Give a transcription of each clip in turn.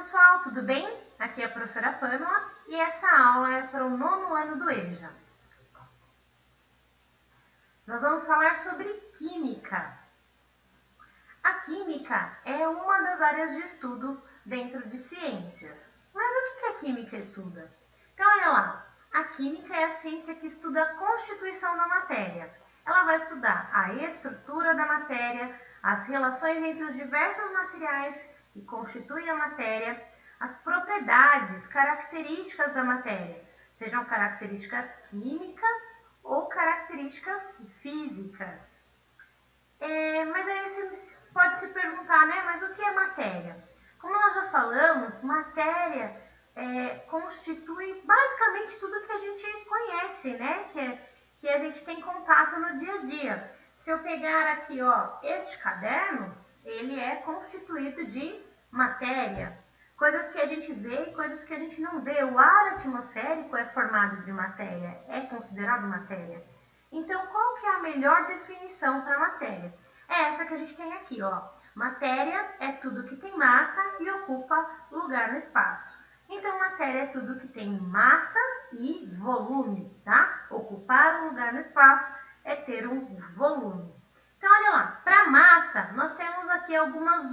pessoal, tudo bem? Aqui é a professora Pamela e essa aula é para o 9º ano do EJA. Nós vamos falar sobre Química. A Química é uma das áreas de estudo dentro de ciências. Mas o que a Química estuda? Então, olha lá, a Química é a ciência que estuda a constituição da matéria. Ela vai estudar a estrutura da matéria, as relações entre os diversos materiais que constituem a matéria, as propriedades, características da matéria, sejam características químicas ou características físicas. Mas aí você pode se perguntar, né? Mas o que é matéria? Como nós já falamos, matéria constitui basicamente tudo que a gente conhece, né? Que a gente tem contato no dia a dia. Se eu pegar aqui, ó, este caderno, ele é constituído de matéria. Coisas que a gente vê e coisas que a gente não vê. O ar atmosférico é formado de matéria, é considerado matéria. Então, qual que é a melhor definição para matéria? É essa que a gente tem aqui, ó. Matéria é tudo que tem massa e ocupa lugar no espaço. Então, matéria é tudo que tem massa e volume, tá? Ocupar um lugar no espaço é ter um volume. Então, olha lá, para massa, nós temos aqui algumas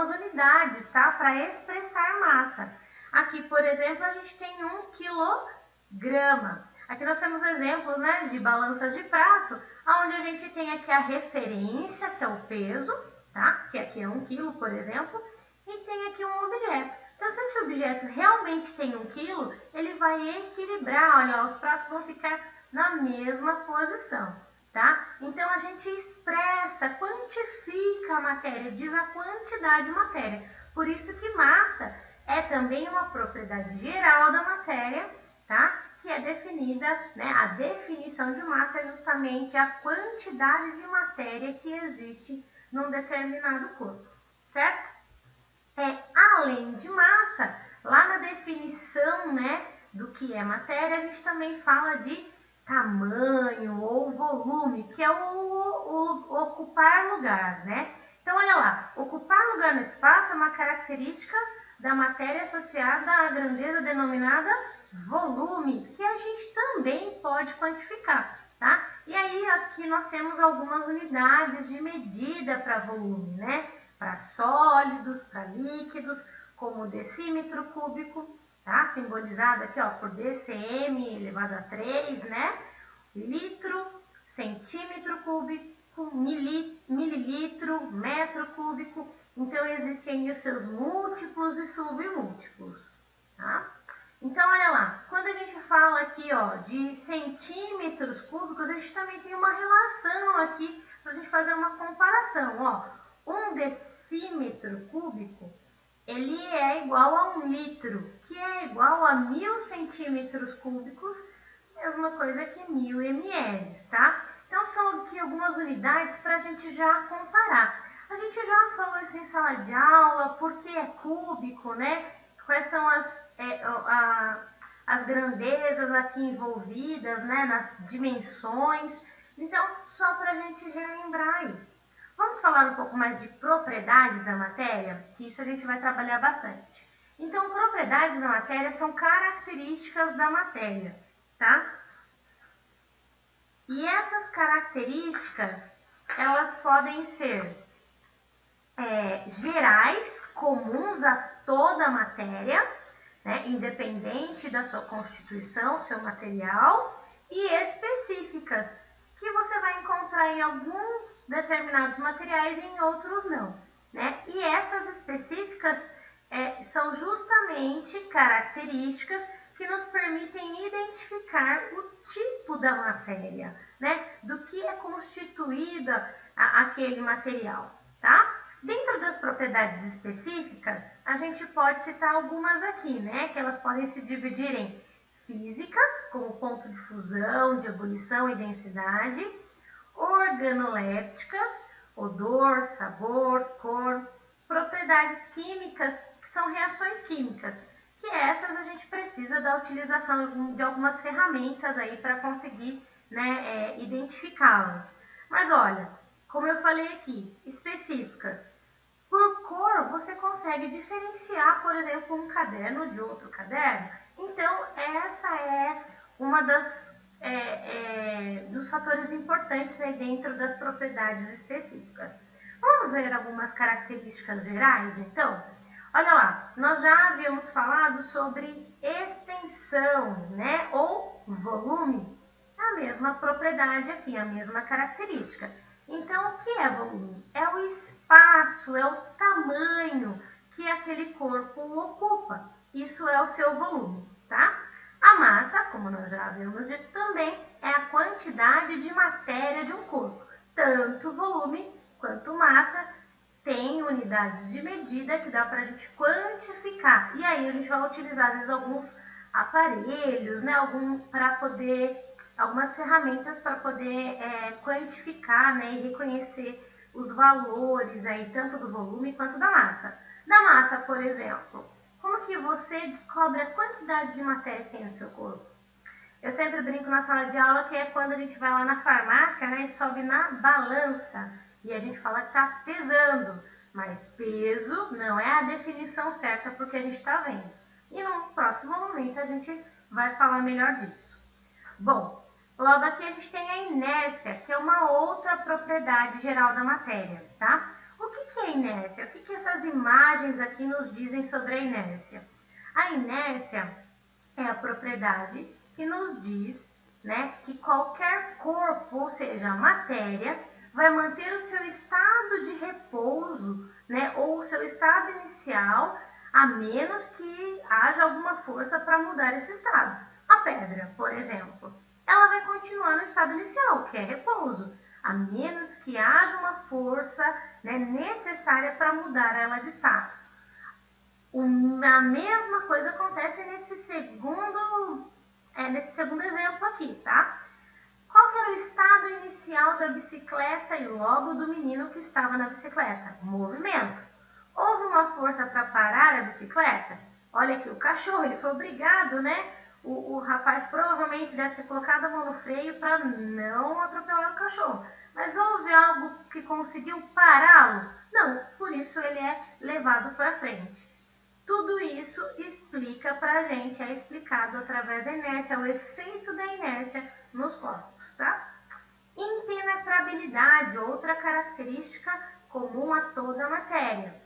unidades, tá? Para expressar massa. Aqui, por exemplo, a gente tem 1 quilograma. Aqui nós temos exemplos, né, de balanças de prato, onde a gente tem aqui a referência, que é o peso, tá? Que aqui é 1 quilo, por exemplo, e tem aqui um objeto. Então, se esse objeto realmente tem 1 quilo, ele vai equilibrar, olha, os pratos vão ficar na mesma posição, tá? Então, a gente expressa, quantifica a matéria, diz a quantidade de matéria. Por isso que massa é também uma propriedade geral da matéria, tá? Que é definida, né? A definição de massa é justamente a quantidade de matéria que existe num determinado corpo, certo? Além de massa, lá na definição, né, do que é matéria, a gente também fala de tamanho ou volume, que é o ocupar lugar, né? Então, olha lá, ocupar lugar no espaço é uma característica da matéria associada à grandeza denominada volume, que a gente também pode quantificar, tá? E aí, aqui nós temos algumas unidades de medida para volume, né? Para sólidos, para líquidos, como o decímetro cúbico, tá? Simbolizado aqui, ó, por DCM elevado a 3, né? Litro, centímetro cúbico, mililitro, metro cúbico. Então, existem os seus múltiplos e submúltiplos, tá? Então, olha lá, quando a gente fala aqui, ó, de centímetros cúbicos, a gente também tem uma relação aqui para a gente fazer uma comparação, ó. 1 decímetro cúbico, ele é igual a 1 litro, que é igual a 1000 centímetros cúbicos, mesma coisa que 1000 ml, tá? Então, são aqui algumas unidades para a gente já comparar. A gente já falou isso em sala de aula, porque é cúbico, né? Quais são as grandezas aqui envolvidas, né? Nas dimensões. Então, só para a gente relembrar aí. Vamos falar um pouco mais de propriedades da matéria, que isso a gente vai trabalhar bastante. Então, propriedades da matéria são características da matéria, tá? E essas características, elas podem ser gerais, comuns a toda a matéria, né, independente da sua constituição, seu material, e específicas, que você vai encontrar em alguns determinados materiais e em outros não, né? E essas específicas são justamente características que nos permitem identificar o tipo da matéria, né? Do que é constituída aquele material, tá? Dentro das propriedades específicas, a gente pode citar algumas aqui, né? Que elas podem se dividir em físicas, como ponto de fusão, de ebulição e densidade, organolépticas, odor, sabor, cor, propriedades químicas, que são reações químicas, que essas a gente precisa da utilização de algumas ferramentas aí para conseguir, né, identificá-las. Mas olha, como eu falei aqui, específicas. Por cor, você consegue consegue diferenciar, por exemplo, um caderno de outro caderno. Então, essa é uma dos fatores importantes aí dentro das propriedades específicas. Vamos ver algumas características gerais, então? Olha lá, nós já havíamos falado sobre extensão, né, ou volume. A mesma propriedade aqui, a mesma característica. Então, o que é volume? É o espaço, é o tamanho que aquele corpo ocupa. Isso é o seu volume, tá? A massa, como nós já havíamos dito também, é a quantidade de matéria de um corpo. Tanto volume quanto massa tem unidades de medida que dá para a gente quantificar. E aí a gente vai utilizar, às vezes, alguns aparelhos, né, algumas ferramentas para poder quantificar, né, e reconhecer os valores aí, tanto do volume quanto da massa. Da massa, por exemplo, como que você descobre a quantidade de matéria que tem no seu corpo? Eu sempre brinco na sala de aula que é quando a gente vai lá na farmácia, né, e sobe na balança e a gente fala que está pesando, mas peso não é a definição certa porque a gente está vendo. E no próximo momento a gente vai falar melhor disso. Bom, logo aqui a gente tem a inércia, que é uma outra propriedade geral da matéria, tá? O que é inércia? O que essas imagens aqui nos dizem sobre a inércia? A inércia é a propriedade que nos diz, né, que qualquer corpo, ou seja, matéria, vai manter o seu estado de repouso, né, ou o seu estado inicial, a menos que haja alguma força para mudar esse estado. A pedra, por exemplo, ela vai continuar no estado inicial, que é repouso, a menos que haja uma força, né, necessária para mudar ela de estado. A mesma coisa acontece nesse segundo exemplo aqui, tá? Qual que era o estado inicial da bicicleta e logo do menino que estava na bicicleta? Movimento. Houve uma força para parar a bicicleta? Olha aqui, o cachorro, ele foi obrigado, né? O rapaz provavelmente deve ter colocado a mão no freio para não atropelar o cachorro. Mas houve algo que conseguiu pará-lo? Não, por isso ele é levado para frente. Tudo isso explica para a gente, é explicado através da inércia, o efeito da inércia nos corpos, tá? Impenetrabilidade, outra característica comum a toda a matéria,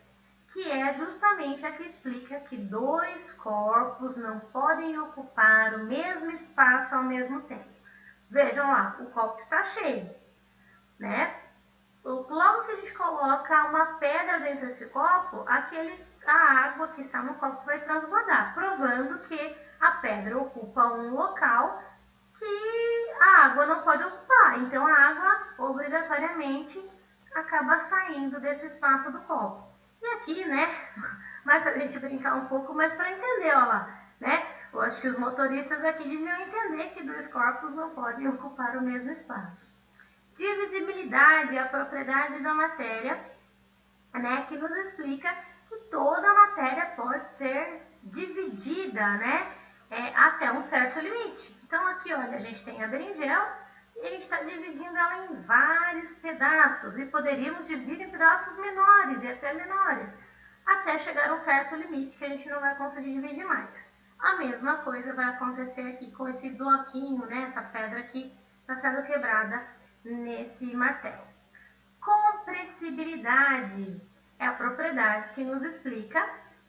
que é justamente a que explica que dois corpos não podem ocupar o mesmo espaço ao mesmo tempo. Vejam lá, o copo está cheio, né? Logo que a gente coloca uma pedra dentro desse copo, a água que está no copo vai transbordar, provando que a pedra ocupa um local que a água não pode ocupar. Então, a água obrigatoriamente acaba saindo desse espaço do copo. E aqui, né, mais para a gente brincar um pouco, mas para entender, ó lá, né? Eu acho que os motoristas aqui deviam entender que dois corpos não podem ocupar o mesmo espaço. Divisibilidade é a propriedade da matéria, né, que nos explica que toda a matéria pode ser dividida, né, até um certo limite. Então aqui, olha, a gente tem a berinjela e a gente está dividindo ela em vários pedaços e poderíamos dividir em pedaços menores e até menores, até chegar a um certo limite que a gente não vai conseguir dividir mais. A mesma coisa vai acontecer aqui com esse bloquinho, né, essa pedra aqui está sendo quebrada nesse martelo. Compressibilidade é a propriedade que nos explica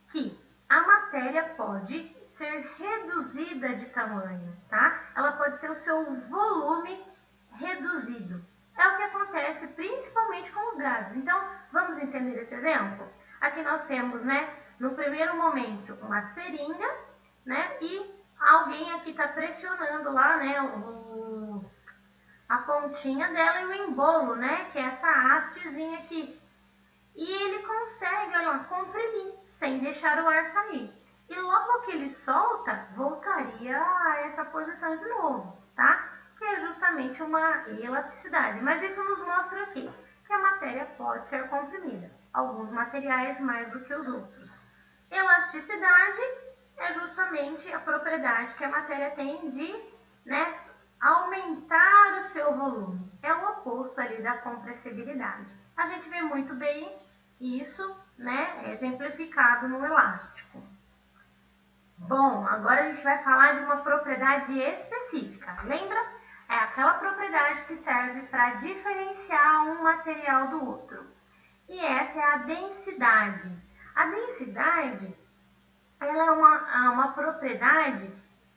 que a matéria pode ser reduzida de tamanho, tá? Ela pode ter o seu volume reduzido. É o que acontece principalmente com os gases. Então, vamos entender esse exemplo? Aqui nós temos, né, no primeiro momento, uma seringa, né, e alguém aqui está pressionando lá, né, a pontinha dela e o embolo, né, que é essa hastezinha aqui. E ele consegue, olha lá, comprimir, sem deixar o ar sair. E logo que ele solta, voltaria a essa posição de novo, tá? Que é justamente uma elasticidade. Mas isso nos mostra aqui que a matéria pode ser comprimida. Alguns materiais mais do que os outros. Elasticidade é justamente a propriedade que a matéria tem de, né, aumentar o seu volume. É o oposto ali da compressibilidade. A gente vê muito bem isso, né, exemplificado no elástico. Bom, agora a gente vai falar de uma propriedade específica. Lembra? É aquela propriedade que serve para diferenciar um material do outro. E essa é a densidade. A densidade, ela é uma propriedade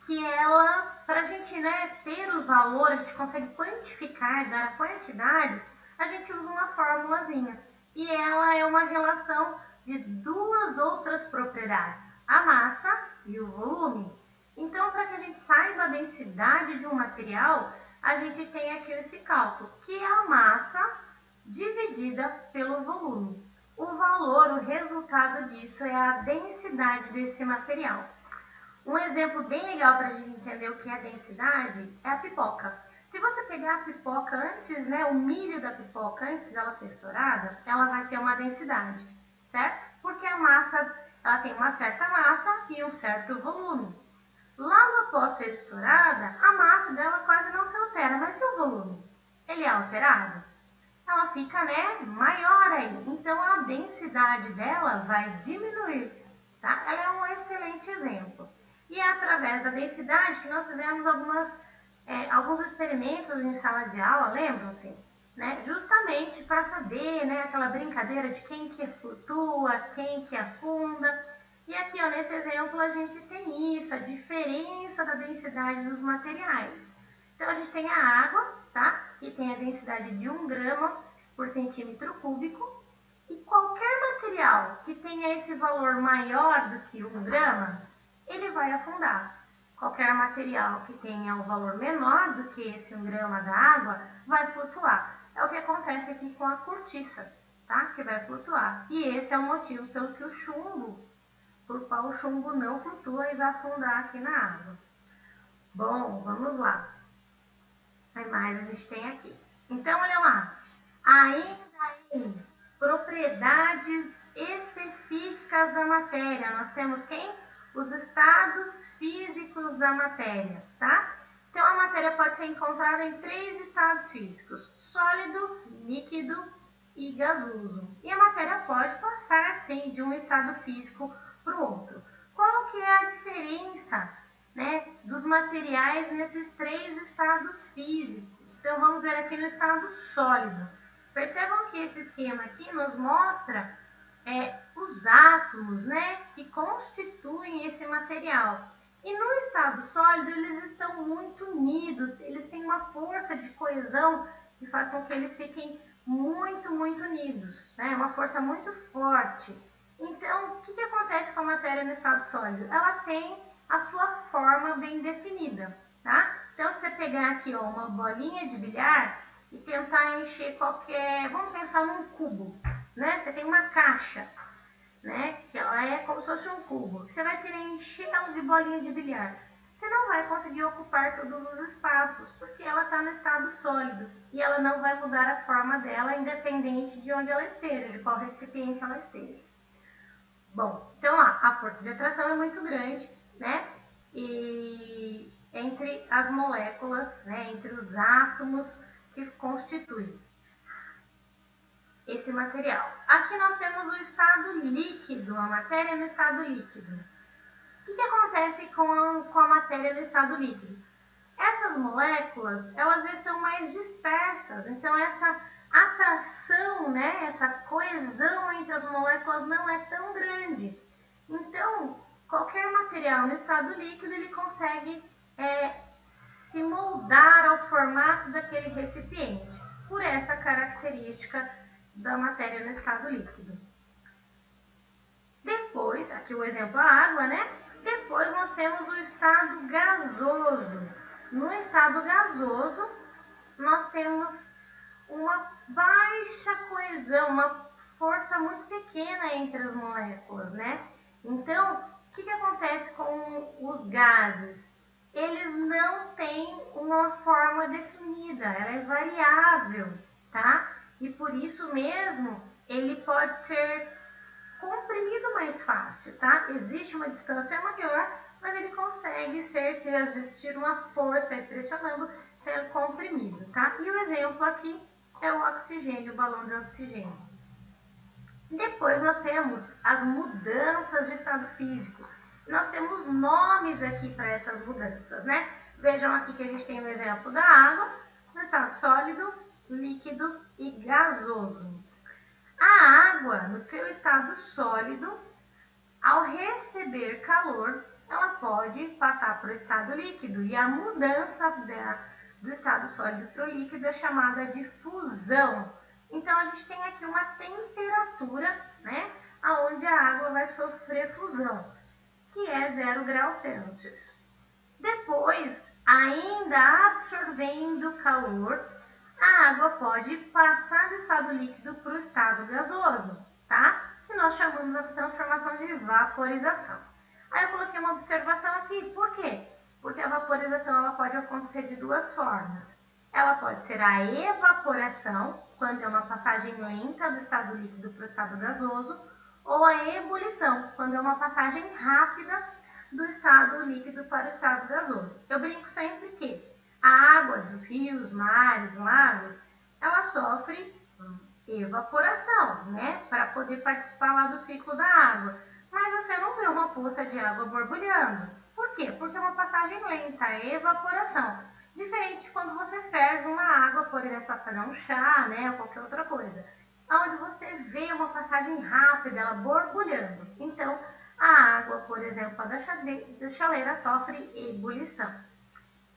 que ela, para a gente, né, ter o valor, a gente consegue quantificar, dar a quantidade, a gente usa uma formulazinha. E ela é uma relação de duas outras propriedades, a massa e o volume. Então, para que a gente saiba a densidade de um material, a gente tem aqui esse cálculo, que é a massa dividida pelo volume. O valor, o resultado disso é a densidade desse material. Um exemplo bem legal para a gente entender o que é densidade é a pipoca. Se você pegar a pipoca antes, né, o milho da pipoca, antes dela ser estourada, ela vai ter uma densidade, certo? Porque a massa, ela tem uma certa massa e um certo volume. Logo após ser estourada, a massa dela quase não se altera, mas e o volume? Ele é alterado? Ela fica, né, maior aí. Então, a densidade dela vai diminuir, tá? Ela é um excelente exemplo. E é através da densidade que nós fizemos alguns experimentos em sala de aula, lembram-se? Né? Justamente para saber, né, aquela brincadeira de quem que flutua, quem que afunda. E aqui, ó, nesse exemplo, a gente tem isso, a diferença da densidade dos materiais. Então, a gente tem a água, tá? Que tem a densidade de 1 grama por centímetro cúbico. E qualquer material que tenha esse valor maior do que 1 grama, ele vai afundar. Qualquer material que tenha o valor menor do que esse 1 grama da água vai flutuar. É o que acontece aqui com a cortiça, tá? Que vai flutuar. E esse é o motivo pelo que por qual o chumbo não flutua e vai afundar aqui na água. Bom, vamos lá. O que mais a gente tem aqui? Então, olha lá. Ainda em propriedades específicas da matéria, nós temos quem? Os estados físicos da matéria, tá? Então, a matéria pode ser encontrada em 3 estados físicos: sólido, líquido e gasoso. E a matéria pode passar, sim, de um estado físico para o outro. Qual que é a diferença, né, dos materiais nesses 3 estados físicos? Então, vamos ver aqui no estado sólido. Percebam que esse esquema aqui nos mostra os átomos, né, que constituem esse material. E no estado sólido, eles estão muito unidos, eles têm uma força de coesão que faz com que eles fiquem muito unidos, né, uma força muito forte. Então, o que acontece com a matéria no estado sólido? Ela tem a sua forma bem definida, tá? Então, se você pegar aqui, ó, uma bolinha de bilhar e tentar encher qualquer... Vamos pensar num cubo, né? Você tem uma caixa, né? Que ela é como se fosse um cubo. Você vai querer encher ela de bolinha de bilhar. Você não vai conseguir ocupar todos os espaços, porque ela está no estado sólido e ela não vai mudar a forma dela, independente de onde ela esteja, de qual recipiente ela esteja. Bom, então a força de atração é muito grande, né? E entre as moléculas, né? Entre os átomos que constituem esse material. Aqui nós temos o estado líquido, a matéria no estado líquido. O que acontece com a matéria no estado líquido? Essas moléculas, elas já estão mais dispersas, então essa atração, né, essa coesão entre as moléculas não é tão grande. Então, qualquer material no estado líquido, ele consegue se moldar ao formato daquele recipiente, por essa característica da matéria no estado líquido. Depois, aqui o exemplo a água, né? Depois nós temos o estado gasoso. No estado gasoso, nós temos uma baixa coesão, uma força muito pequena entre as moléculas, né? Então, o que acontece com os gases? Eles não têm uma forma definida, ela é variável, tá? E por isso mesmo, ele pode ser comprimido mais fácil, tá? Existe uma distância maior, mas ele consegue ser, se existir uma força pressionando, ser comprimido, tá? E o exemplo aqui é o oxigênio, o balão de oxigênio. Depois nós temos as mudanças de estado físico. Nós temos nomes aqui para essas mudanças, né? Vejam aqui que a gente tem o exemplo da água, no estado sólido, líquido e gasoso. A água, no seu estado sólido, ao receber calor, ela pode passar para o estado líquido. E a mudança do estado sólido para o líquido é chamada de fusão. Então, a gente tem aqui uma temperatura, né, onde a água vai sofrer fusão, que é 0 graus Celsius. Depois, ainda absorvendo calor, a água pode passar do estado líquido para o estado gasoso, tá? Que nós chamamos essa transformação de vaporização. Aí eu coloquei uma observação aqui, por quê? Porque a vaporização ela pode acontecer de duas formas. Ela pode ser a evaporação, quando é uma passagem lenta do estado líquido para o estado gasoso, ou a ebulição, quando é uma passagem rápida do estado líquido para o estado gasoso. Eu brinco sempre que a água dos rios, mares, lagos, ela sofre evaporação, né, para poder participar lá do ciclo da água. Mas você não vê uma poça de água borbulhando. Por quê? Porque é uma passagem lenta, é evaporação. Diferente de quando você ferve uma água, por exemplo, para fazer um chá, né, ou qualquer outra coisa. Onde você vê uma passagem rápida, ela borbulhando. Então, a água, por exemplo, da chaleira sofre ebulição.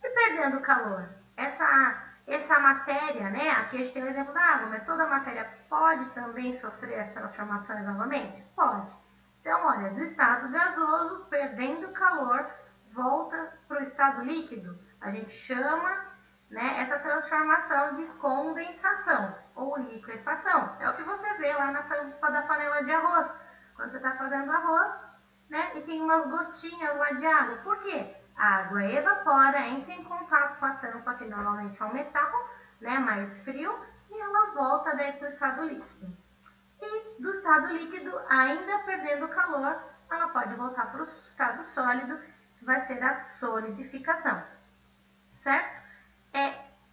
E perdendo calor? Essa matéria, né, aqui a gente tem o exemplo da água, mas toda a matéria pode também sofrer as transformações novamente? Pode. Então, olha, do estado gasoso, perdendo calor, volta para o estado líquido. A gente chama, né, essa transformação de condensação ou liquefação. É o que você vê lá na tampa da panela de arroz. Quando você está fazendo arroz, né, e tem umas gotinhas lá de água. Por quê? A água evapora, entra em contato com a tampa, que normalmente é um metal, né, mais frio, e ela volta daí para o estado líquido. E do estado líquido, ainda perdendo calor, ela pode voltar para o estado sólido, que vai ser a solidificação, certo?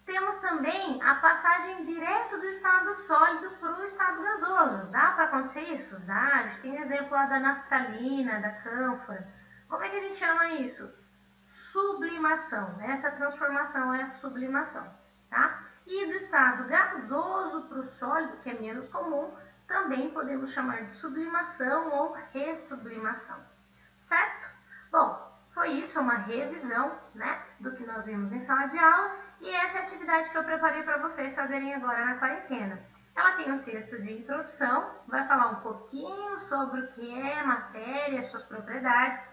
Temos também a passagem direto do estado sólido para o estado gasoso. Dá para acontecer isso? Dá. A gente tem exemplo lá da naftalina, da cânfora. Como é que a gente chama isso? Sublimação. Essa transformação é a sublimação, tá? E do estado gasoso para o sólido, que é menos comum, também podemos chamar de sublimação ou ressublimação, certo? Bom, foi isso, uma revisão, né, do que nós vimos em sala de aula, e essa é a atividade que eu preparei para vocês fazerem agora na quarentena. Ela tem um texto de introdução, vai falar um pouquinho sobre o que é matéria, suas propriedades,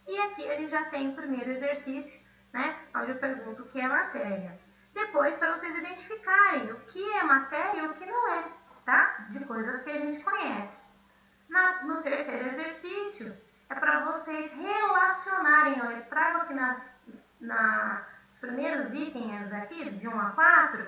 e aqui a gente já tem o primeiro exercício, né, onde eu pergunto o que é matéria. Depois, para vocês identificarem o que é matéria e o que não é, tá? De coisas que a gente conhece. No terceiro exercício, é para vocês relacionarem, eu trago aqui nos primeiros itens aqui, de 1 a 4,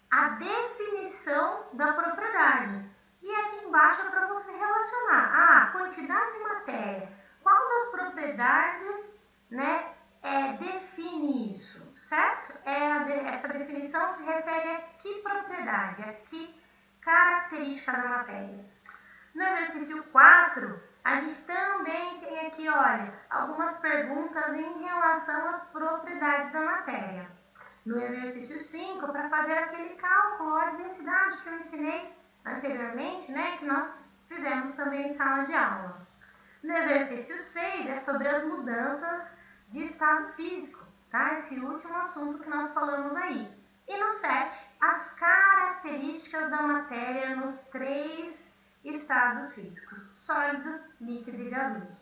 a definição da propriedade. E aqui embaixo é para você relacionar a quantidade de matéria. Qual das propriedades, né, define isso, certo? Essa definição se refere a que propriedade, a que característica da matéria. No exercício 4, a gente também tem aqui, olha, algumas perguntas em relação às propriedades da matéria. No exercício 5, para fazer aquele cálculo de densidade que eu ensinei anteriormente, né, que nós fizemos também em sala de aula. No exercício 6 é sobre as mudanças de estado físico, tá? Esse último assunto que nós falamos aí. E no 7, as características da matéria nos 3 estados físicos, sólido, líquido e gasoso.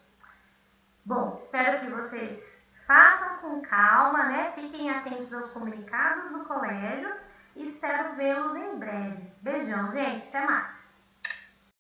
Bom, espero que vocês façam com calma, né? Fiquem atentos aos comunicados do colégio e espero vê-los em breve. Beijão, gente, até mais!